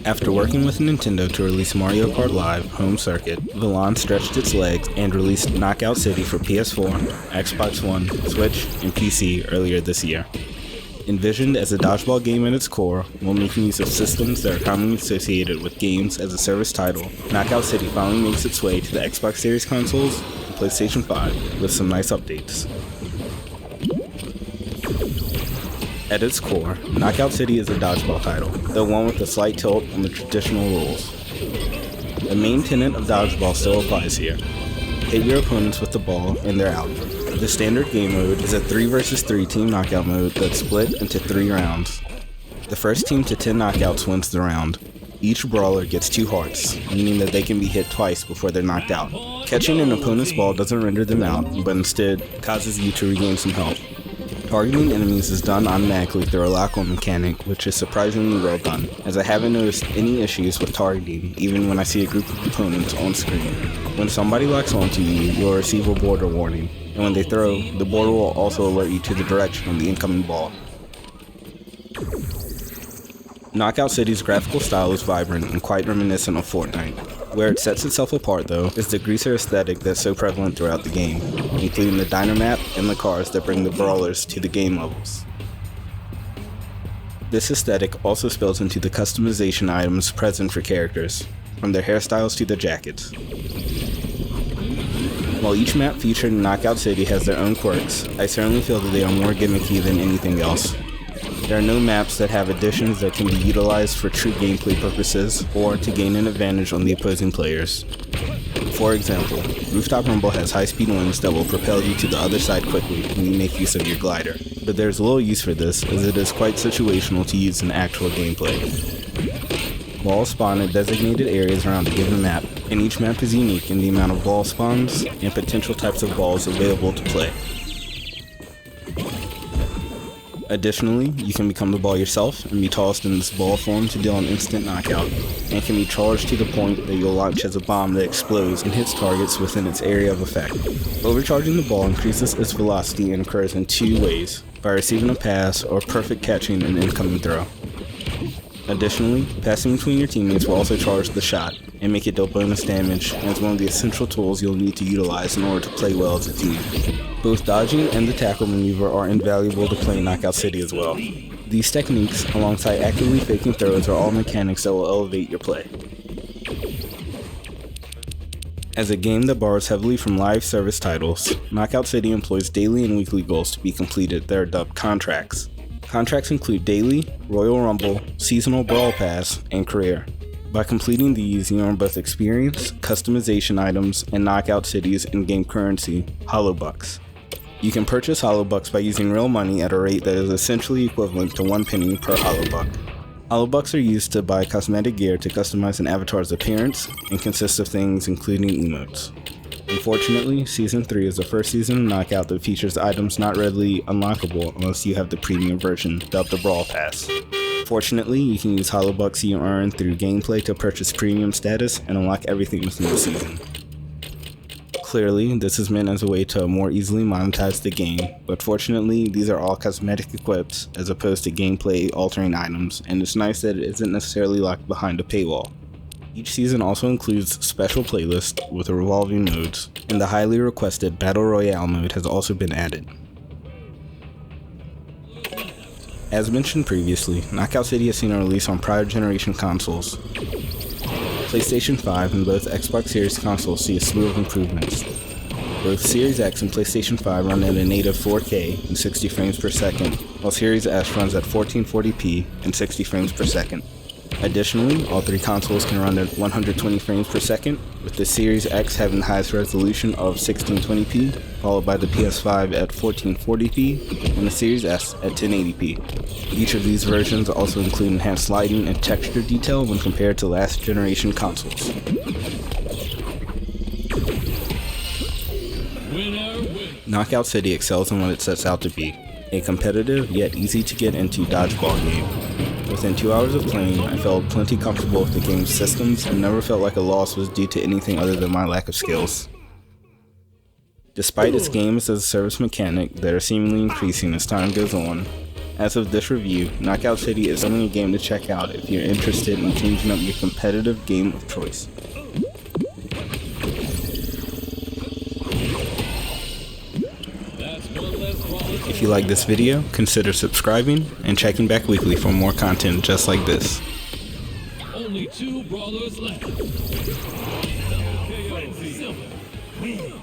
After working with Nintendo to release Mario Kart Live Home Circuit, Milan stretched its legs and released Knockout City for PS4, Xbox One, Switch, and PC earlier this year. Envisioned as a dodgeball game at its core, while making use of systems that are commonly associated with games as a service title, Knockout City finally makes its way to the Xbox Series consoles and PlayStation 5 with some nice updates. At its core, Knockout City is a dodgeball title, though one with a slight tilt on the traditional rules. The main tenet of dodgeball still applies here. Hit your opponents with the ball and they're out. The standard game mode is a 3 vs 3 team knockout mode that's split into 3 rounds. The first team to 10 knockouts wins the round. Each brawler gets 2 hearts, meaning that they can be hit twice before they're knocked out. Catching an opponent's ball doesn't render them out, but instead causes you to regain some health. Targeting enemies is done automatically through a lock-on mechanic, which is surprisingly well done, as I haven't noticed any issues with targeting even when I see a group of opponents on screen. When somebody locks onto you, you'll receive a border warning, and when they throw, the border will also alert you to the direction of the incoming ball. Knockout City's graphical style is vibrant and quite reminiscent of Fortnite. Where it sets itself apart, though, is the greaser aesthetic that's so prevalent throughout the game, including the diner map and the cars that bring the brawlers to the game levels. This aesthetic also spills into the customization items present for characters, from their hairstyles to their jackets. While each map featured in Knockout City has their own quirks, I certainly feel that they are more gimmicky than anything else. There are no maps that have additions that can be utilized for true gameplay purposes or to gain an advantage on the opposing players. For example, Rooftop Rumble has high-speed wings that will propel you to the other side quickly when you make use of your glider, but there's little use for this as it is quite situational to use in actual gameplay. Balls spawn at designated areas around a given map, and each map is unique in the amount of ball spawns and potential types of balls available to play. Additionally, you can become the ball yourself and be tossed in this ball form to deal an instant knockout, and can be charged to the point that you'll launch as a bomb that explodes and hits targets within its area of effect. Overcharging the ball increases its velocity and occurs in 2 ways, by receiving a pass or perfect catching an incoming throw. Additionally, passing between your teammates will also charge the shot and make it deal bonus damage, and is one of the essential tools you'll need to utilize in order to play well as a team. Both dodging and the tackle maneuver are invaluable to play Knockout City as well. These techniques, alongside actively faking throws, are all mechanics that will elevate your play. As a game that borrows heavily from live service titles, Knockout City employs daily and weekly goals to be completed that are dubbed contracts. Contracts include daily, Royal Rumble, seasonal Brawl Pass, and career. By completing these, you earn both experience, customization items, and Knockout City's in-game currency, Holobucks. You can purchase Holobucks by using real money at a rate that is essentially equivalent to 1 penny per Holobuck. Holobucks are used to buy cosmetic gear to customize an avatar's appearance, and consist of things including emotes. Unfortunately, Season 3 is the first season of Knockout that features items not readily unlockable unless you have the premium version, dubbed the Brawl Pass. Fortunately, you can use Holobucks you earn through gameplay to purchase premium status and unlock everything within the season. Clearly, this is meant as a way to more easily monetize the game, but fortunately, these are all cosmetic equips as opposed to gameplay altering items, and it's nice that it isn't necessarily locked behind a paywall. Each season also includes special playlists with revolving modes, and the highly requested Battle Royale mode has also been added. As mentioned previously, Knockout City has seen a release on prior generation consoles. PlayStation 5 and both Xbox Series consoles see a slew of improvements. Both Series X and PlayStation 5 run at a native 4K and 60 frames per second, while Series S runs at 1440p and 60 frames per second. Additionally, all 3 consoles can run at 120 frames per second, with the Series X having the highest resolution of 1620p, followed by the PS5 at 1440p, and the Series S at 1080p. Each of these versions also include enhanced lighting and texture detail when compared to last generation consoles. Knockout City excels in what it sets out to be, a competitive yet easy to get into dodgeball game. Within 2 hours of playing, I felt plenty comfortable with the game's systems and never felt like a loss was due to anything other than my lack of skills. Despite its games as a service mechanic that are seemingly increasing as time goes on, As of this review, Knockout City is only a game to check out if you're interested in changing up your competitive game of choice. If you like this video, consider subscribing and checking back weekly for more content just like this. Only 2 brawlers left. KO.